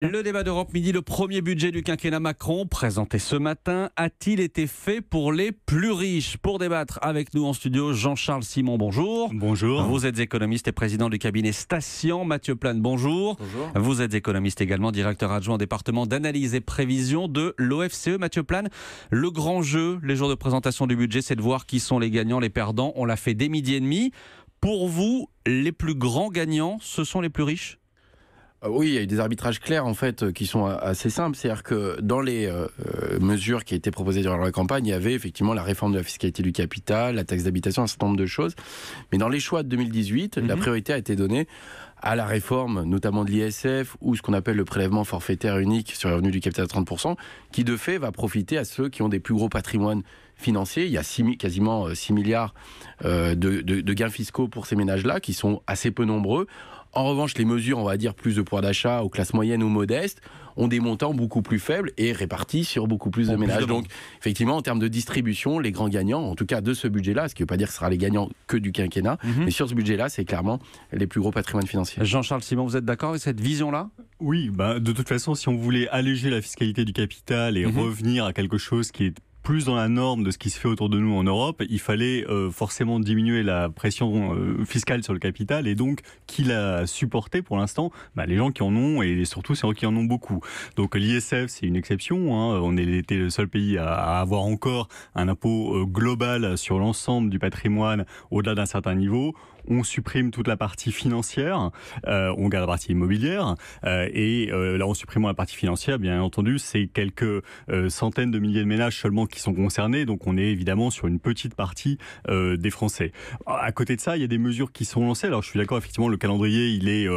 Le débat d'Europe Midi, le premier budget du quinquennat Macron, présenté ce matin, a-t-il été fait pour les plus riches? Pour débattre avec nous en studio, Jean-Charles Simon, bonjour. Bonjour. Vous êtes économiste et président du cabinet Statian. Mathieu Plane, bonjour. Bonjour. Vous êtes économiste également, directeur adjoint au département d'analyse et prévision de l'OFCE. Mathieu Plane, le grand jeu, les jours de présentation du budget, c'est de voir qui sont les gagnants, les perdants. On l'a fait dès midi et demi. Pour vous, les plus grands gagnants, ce sont les plus riches? Oui, il y a eu des arbitrages clairs en fait qui sont assez simples. C'est-à-dire que dans les mesures qui étaient proposées durant la campagne, il y avait effectivement la réforme de la fiscalité du capital, la taxe d'habitation, un certain nombre de choses. Mais dans les choix de 2018, la priorité a été donnée à la réforme, notamment de l'ISF, ou ce qu'on appelle le prélèvement forfaitaire unique sur le revenu du capital à 30%, qui de fait va profiter à ceux qui ont des plus gros patrimoines financiers. Il y a quasiment 6 milliards de gains fiscaux pour ces ménages-là, qui sont assez peu nombreux. En revanche, les mesures, on va dire, plus de pouvoir d'achat aux classes moyennes ou modestes, ont des montants beaucoup plus faibles et répartis sur beaucoup plus de ménages. Donc, effectivement, en termes de distribution, les grands gagnants, en tout cas de ce budget-là, ce qui ne veut pas dire que ce sera les gagnants que du quinquennat, mais sur ce budget-là, c'est clairement les plus gros patrimoines financiers. Jean-Charles Simon, vous êtes d'accord avec cette vision-là? Oui, de toute façon, si on voulait alléger la fiscalité du capital et revenir à quelque chose qui est plus dans la norme de ce qui se fait autour de nous en Europe, il fallait forcément diminuer la pression fiscale sur le capital, et donc qui l'a supporté pour l'instant? Les gens qui en ont, et surtout ceux qui en ont beaucoup. Donc l'ISF, c'est une exception, hein. On était le seul pays à avoir encore un impôt global sur l'ensemble du patrimoine au-delà d'un certain niveau. On supprime toute la partie financière, on garde la partie immobilière, et là, en supprimant la partie financière, bien entendu, c'est quelques centaines de milliers de ménages seulement qui sont concernés, donc on est évidemment sur une petite partie des Français. À côté de ça, il y a des mesures qui sont lancées. Alors je suis d'accord, effectivement, le calendrier, il est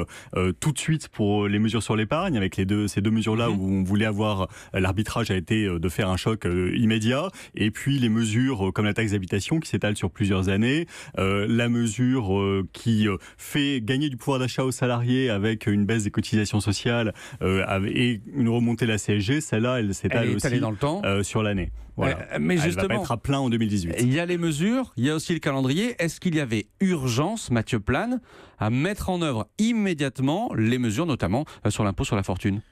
tout de suite pour les mesures sur l'épargne, avec ces deux mesures-là où on voulait avoir, l'arbitrage a été de faire un choc immédiat, et puis les mesures comme la taxe d'habitation qui s'étale sur plusieurs années, la mesure qui fait gagner du pouvoir d'achat aux salariés avec une baisse des cotisations sociales et une remontée de la CSG, celle-là, elle s'étale aussi dans le temps. Sur l'année. Voilà. Mais elle justement, va pas être à plein en 2018. Il y a les mesures, il y a aussi le calendrier. Est-ce qu'il y avait urgence, Mathieu Plane, à mettre en œuvre immédiatement les mesures, notamment sur l'impôt sur la fortune?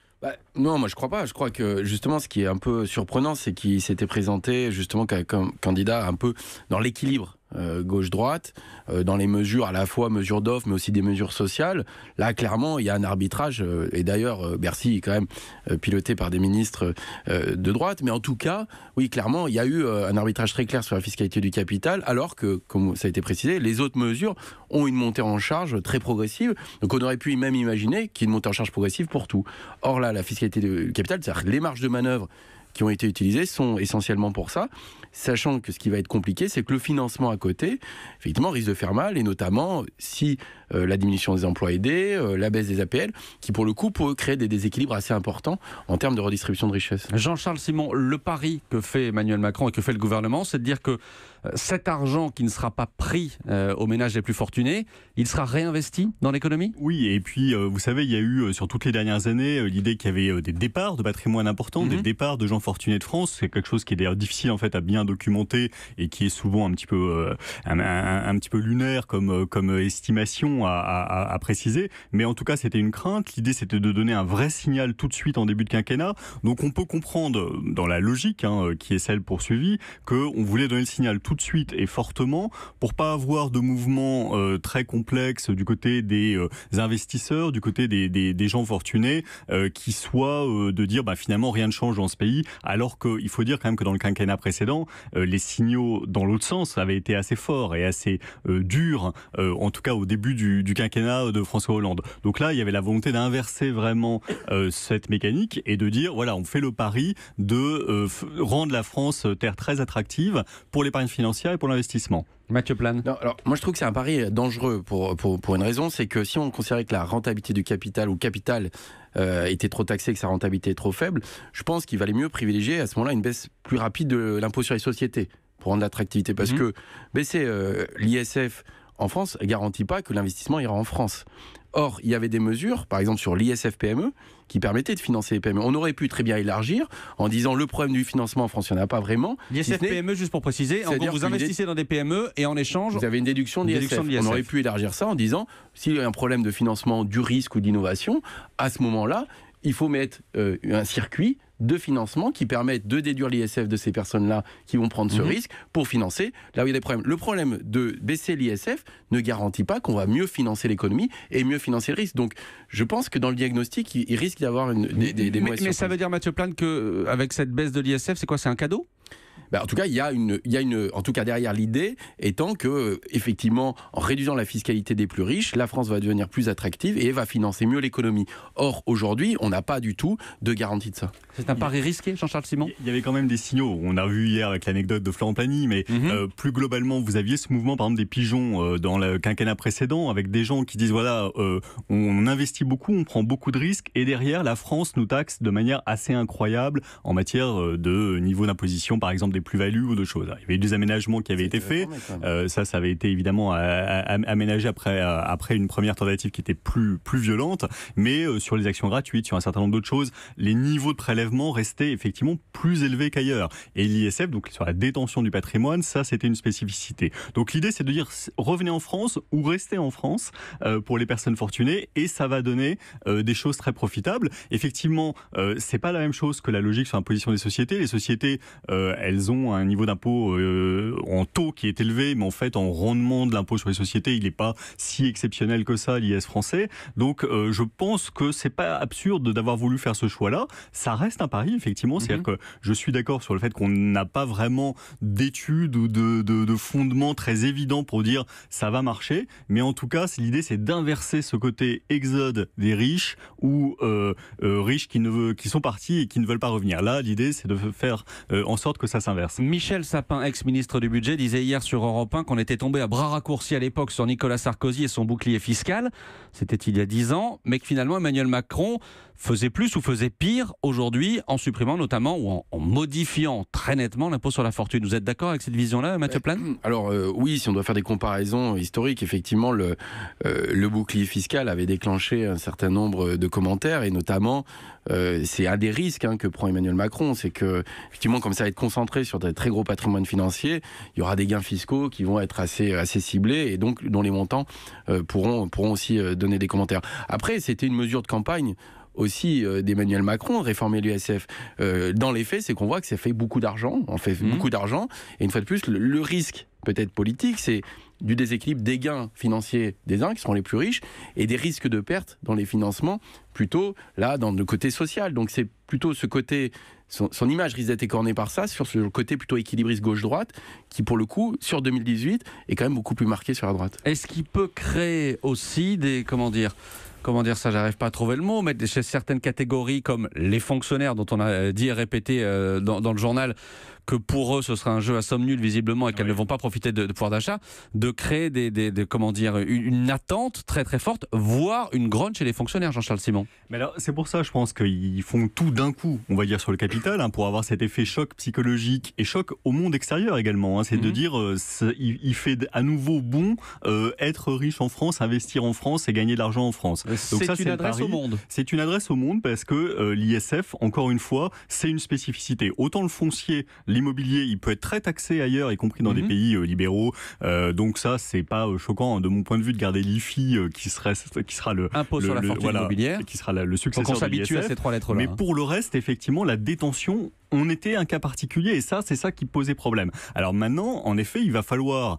Non, moi je crois pas. Je crois que justement ce qui est un peu surprenant, c'est qu'il s'était présenté justement comme candidat un peu dans l'équilibre gauche-droite, dans les mesures à la fois mesures d'offre mais aussi des mesures sociales. Là clairement il y a un arbitrage, et d'ailleurs Bercy est quand même piloté par des ministres de droite, mais en tout cas oui, clairement il y a eu un arbitrage très clair sur la fiscalité du capital, alors que, comme ça a été précisé, les autres mesures ont une montée en charge très progressive. Donc on aurait pu même imaginer qu'il y ait une montée en charge progressive pour tout. Or là, la fiscalité du capital, c'est-à-dire que les marges de manœuvre qui ont été utilisées sont essentiellement pour ça, sachant que ce qui va être compliqué, c'est que le financement à côté, effectivement, risque de faire mal, et notamment si la diminution des emplois aidés, la baisse des APL, qui pour le coup peut créer des déséquilibres assez importants en termes de redistribution de richesse. Jean-Charles Simon, le pari que fait Emmanuel Macron et que fait le gouvernement, c'est de dire que cet argent qui ne sera pas pris aux ménages les plus fortunés, il sera réinvesti dans l'économie? Oui, et puis vous savez, il y a eu sur toutes les dernières années l'idée qu'il y avait des départs de patrimoine importants, des départs de gens fortunés de France. C'est quelque chose qui est d'ailleurs difficile en fait à bien documenter et qui est souvent un petit peu lunaire comme estimation à préciser. Mais en tout cas, c'était une crainte. L'idée, c'était de donner un vrai signal tout de suite en début de quinquennat. Donc on peut comprendre dans la logique qui est celle poursuivie qu'on voulait donner le signal tout de suite et fortement pour pas avoir de mouvements très complexes du côté des investisseurs, du côté des gens fortunés qui soient de dire finalement rien ne change dans ce pays, alors qu'il faut dire quand même que dans le quinquennat précédent, les signaux dans l'autre sens avaient été assez forts et assez durs, en tout cas au début du quinquennat de François Hollande. Donc là, il y avait la volonté d'inverser vraiment cette mécanique et de dire, voilà, on fait le pari de rendre la France terre très attractive pour l'épargne financière et pour l'investissement. Mathieu Plane. Non, alors, moi je trouve que c'est un pari dangereux pour une raison, c'est que si on considérait que la rentabilité du capital ou le capital était trop taxé, que sa rentabilité est trop faible, je pense qu'il valait mieux privilégier à ce moment-là une baisse plus rapide de l'impôt sur les sociétés pour rendre l'attractivité. Parce que baisser l'ISF en France ne garantit pas que l'investissement ira en France. Or, il y avait des mesures, par exemple sur l'ISF PME, qui permettaient de financer les PME. On aurait pu très bien élargir en disant le problème du financement en France, il n'y en a pas vraiment. L'ISF PME, juste pour préciser, en gros, vous investissez dans des PME et en échange, vous avez une déduction de l'ISF. On aurait pu élargir ça en disant s'il y a un problème de financement du risque ou d'innovation, à ce moment-là, il faut mettre un circuit de financement qui permettent de déduire l'ISF de ces personnes-là qui vont prendre ce risque pour financer là où il y a des problèmes. Le problème de baisser l'ISF ne garantit pas qu'on va mieux financer l'économie et mieux financer le risque. Donc je pense que dans le diagnostic, il risque d'y avoir des mauvaises surprises. Mais ça veut dire, Mathieu Plane, qu'avec cette baisse de l'ISF, c'est quoi? C'est un cadeau? En tout cas, en tout cas derrière l'idée étant que, effectivement, en réduisant la fiscalité des plus riches, la France va devenir plus attractive et va financer mieux l'économie. Or, aujourd'hui, on n'a pas du tout de garantie de ça. C'est un pari risqué, Jean-Charles Simon? Il y avait quand même des signaux. On a vu hier avec l'anecdote de Florent Pagny, mais plus globalement, vous aviez ce mouvement, par exemple, des pigeons dans le quinquennat précédent, avec des gens qui disent, voilà, on investit beaucoup, on prend beaucoup de risques, et derrière, la France nous taxe de manière assez incroyable en matière de niveau d'imposition, par exemple, des plus-values ou de choses. Il y avait eu des aménagements qui avaient été faits. Ça avait été évidemment aménagé après une première tentative qui était plus violente. Mais sur les actions gratuites, sur un certain nombre d'autres choses, les niveaux de prélèvement restaient effectivement plus élevés qu'ailleurs. Et l'ISF, donc sur la détention du patrimoine, ça c'était une spécificité. Donc l'idée c'est de dire revenez en France ou restez en France pour les personnes fortunées, et ça va donner des choses très profitables. Effectivement, c'est pas la même chose que la logique sur l'imposition des sociétés. Les sociétés, elles ont un niveau d'impôt en taux qui est élevé, mais en fait en rendement de l'impôt sur les sociétés, il n'est pas si exceptionnel que ça, l'IS français. Donc je pense que c'est pas absurde d'avoir voulu faire ce choix-là. Ça reste un pari, effectivement. C'est-à-dire que je suis d'accord sur le fait qu'on n'a pas vraiment d'études ou de fondements très évidents pour dire ça va marcher, mais en tout cas l'idée c'est d'inverser ce côté exode des riches ou riches qui sont partis et qui ne veulent pas revenir. Là, l'idée c'est de faire en sorte que ça s'inverse. Michel Sapin, ex-ministre du Budget, disait hier sur Europe 1 qu'on était tombé à bras raccourcis à l'époque sur Nicolas Sarkozy et son bouclier fiscal. C'était il y a 10 ans, mais que finalement Emmanuel Macron faisait plus ou faisait pire aujourd'hui en supprimant notamment ou en modifiant très nettement l'impôt sur la fortune. Vous êtes d'accord avec cette vision-là, Mathieu Plane? Alors oui, si on doit faire des comparaisons historiques, effectivement le bouclier fiscal avait déclenché un certain nombre de commentaires, et notamment c'est un des risques que prend Emmanuel Macron, c'est que effectivement comme ça va être concentré sur des très gros patrimoines financiers, il y aura des gains fiscaux qui vont être assez ciblés et donc dont les montants pourront aussi donner des commentaires. Après, c'était une mesure de campagne aussi d'Emmanuel Macron, réformer l'ISF. Dans les faits, c'est qu'on voit que ça fait beaucoup d'argent. On fait beaucoup d'argent. Et une fois de plus, le risque, peut-être politique, c'est du déséquilibre des gains financiers des uns, qui seront les plus riches, et des risques de perte dans les financements, plutôt là, dans le côté social. Donc c'est plutôt ce côté... Son image risque d'être écornée par ça, sur ce côté plutôt équilibriste gauche-droite, qui pour le coup, sur 2018, est quand même beaucoup plus marqué sur la droite. Est-ce qu'il peut créer aussi des... Comment dire ça, j'arrive pas à trouver le mot, mais chez certaines catégories comme les fonctionnaires, dont on a dit et répété dans le journal que pour eux ce sera un jeu à somme nulle visiblement et qu'elles ne vont pas profiter de pouvoir d'achat, de créer une attente très très forte, voire une grogne chez les fonctionnaires, Jean-Charles Simon. Mais alors, c'est pour ça, je pense qu'ils font tout d'un coup, on va dire, sur le capital, pour avoir cet effet choc psychologique et choc au monde extérieur également. C'est de dire, il fait à nouveau bon être riche en France, investir en France et gagner de l'argent en France. Donc c'est une adresse au monde. C'est une adresse au monde parce que l'ISF, encore une fois, c'est une spécificité. Autant le foncier, l'immobilier, il peut être très taxé ailleurs, y compris dans des pays libéraux. Donc ça, c'est pas choquant de mon point de vue de garder l'IFI qui sera le impôt sur la fortune immobilière, qui sera le successeur de l'ISF. Donc on s'habitue à ces trois lettres-là. Mais pour le reste, effectivement, la détention, on était un cas particulier et ça, c'est ça qui posait problème. Alors maintenant, en effet, il va falloir,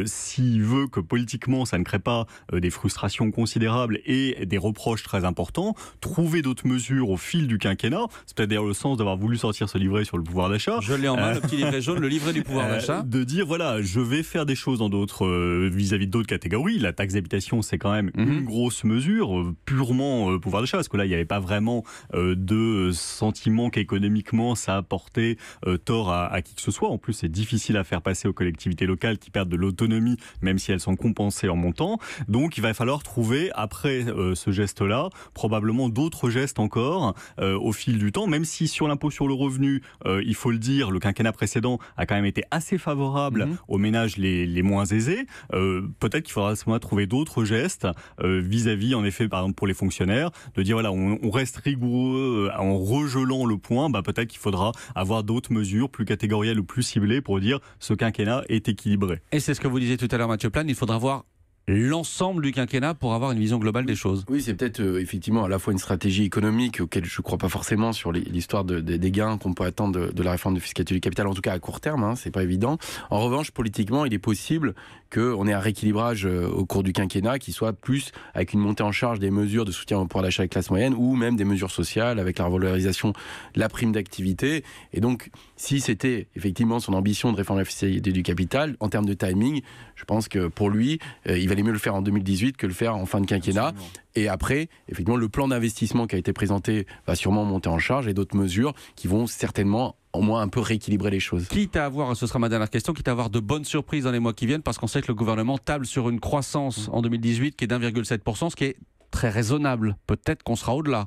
s'il veut que politiquement ça ne crée pas des frustrations considérables et des reproches très importants, trouver d'autres mesures au fil du quinquennat. C'est peut-être d'ailleurs le sens d'avoir voulu sortir ce livret sur le pouvoir d'achat. Je l'ai en main, le petit livret jaune, le livret du pouvoir d'achat. De dire, voilà, je vais faire des choses dans d'autres, vis-à-vis d'autres catégories. La taxe d'habitation, c'est quand même une grosse mesure, purement pouvoir d'achat, parce que là, il n'y avait pas vraiment de sentiment qu'économiquement, ça apporter tort à qui que ce soit. En plus, c'est difficile à faire passer aux collectivités locales qui perdent de l'autonomie, même si elles sont compensées en montant. Donc, il va falloir trouver, après ce geste-là, probablement d'autres gestes encore au fil du temps, même si sur l'impôt sur le revenu, il faut le dire, le quinquennat précédent a quand même été assez favorable aux ménages les moins aisés. Peut-être qu'il faudra à ce moment-là trouver d'autres gestes vis-à-vis, en effet, par exemple, pour les fonctionnaires, de dire, voilà, on reste rigoureux en regelant le point, peut-être qu'il faudra avoir d'autres mesures plus catégorielles ou plus ciblées pour dire ce quinquennat est équilibré. Et c'est ce que vous disiez tout à l'heure, Mathieu Plane, il faudra voir l'ensemble du quinquennat pour avoir une vision globale des choses. Oui, c'est peut-être effectivement à la fois une stratégie économique auquel je ne crois pas forcément sur l'histoire des gains qu'on peut attendre de la réforme de fiscalité du capital, en tout cas à court terme, hein, c'est pas évident. En revanche, politiquement, il est possible qu'on ait un rééquilibrage au cours du quinquennat qui soit plus avec une montée en charge des mesures de soutien au pouvoir d'achat des classes moyennes ou même des mesures sociales avec la revalorisation de la prime d'activité. Et donc, si c'était effectivement son ambition de réformer la fiscalité du capital, en termes de timing, je pense que pour lui, il valait mieux le faire en 2018 que le faire en fin de quinquennat. Absolument. Et après, effectivement, le plan d'investissement qui a été présenté va sûrement monter en charge et d'autres mesures qui vont certainement au moins un peu rééquilibrer les choses. Quitte à avoir, ce sera ma dernière question, quitte à avoir de bonnes surprises dans les mois qui viennent, parce qu'on sait que le gouvernement table sur une croissance en 2018 qui est d'1,7%, ce qui est très raisonnable. Peut-être qu'on sera au-delà.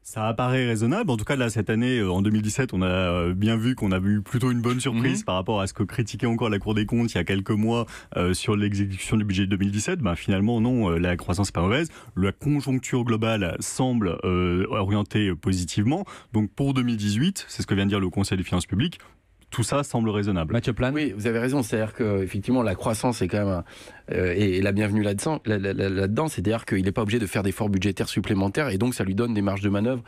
Ça apparaît raisonnable. En tout cas, là, cette année, en 2017, on a bien vu qu'on a eu plutôt une bonne surprise par rapport à ce que critiquait encore la Cour des comptes il y a quelques mois sur l'exécution du budget de 2017. Finalement, non, la croissance n'est pas mauvaise. La conjoncture globale semble orientée positivement. Donc, pour 2018, c'est ce que vient de dire le Conseil des finances publiques, tout ça semble raisonnable. Mathieu Plane. Oui, vous avez raison. C'est-à-dire qu'effectivement, la croissance est quand même et la bienvenue là-dedans. C'est-à-dire qu'il n'est pas obligé de faire d'efforts budgétaires supplémentaires et donc ça lui donne des marges de manœuvre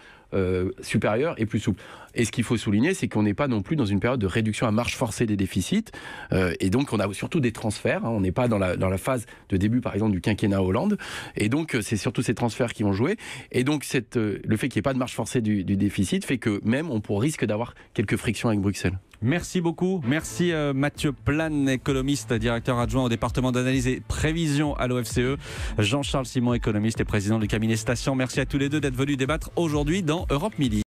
supérieures et plus souples. Et ce qu'il faut souligner, c'est qu'on n'est pas non plus dans une période de réduction à marche forcée des déficits. Et donc, on a surtout des transferts. Hein. On n'est pas dans la phase de début, par exemple, du quinquennat Hollande. Et donc, c'est surtout ces transferts qui vont jouer. Et donc, le fait qu'il n'y ait pas de marche forcée du déficit fait que même on risque d'avoir quelques frictions avec Bruxelles. Merci beaucoup. Merci Mathieu Plane, économiste, directeur adjoint au département d'analyse et prévision à l'OFCE. Jean-Charles Simon, économiste et président du cabinet Station. Merci à tous les deux d'être venus débattre aujourd'hui dans Europe Midi.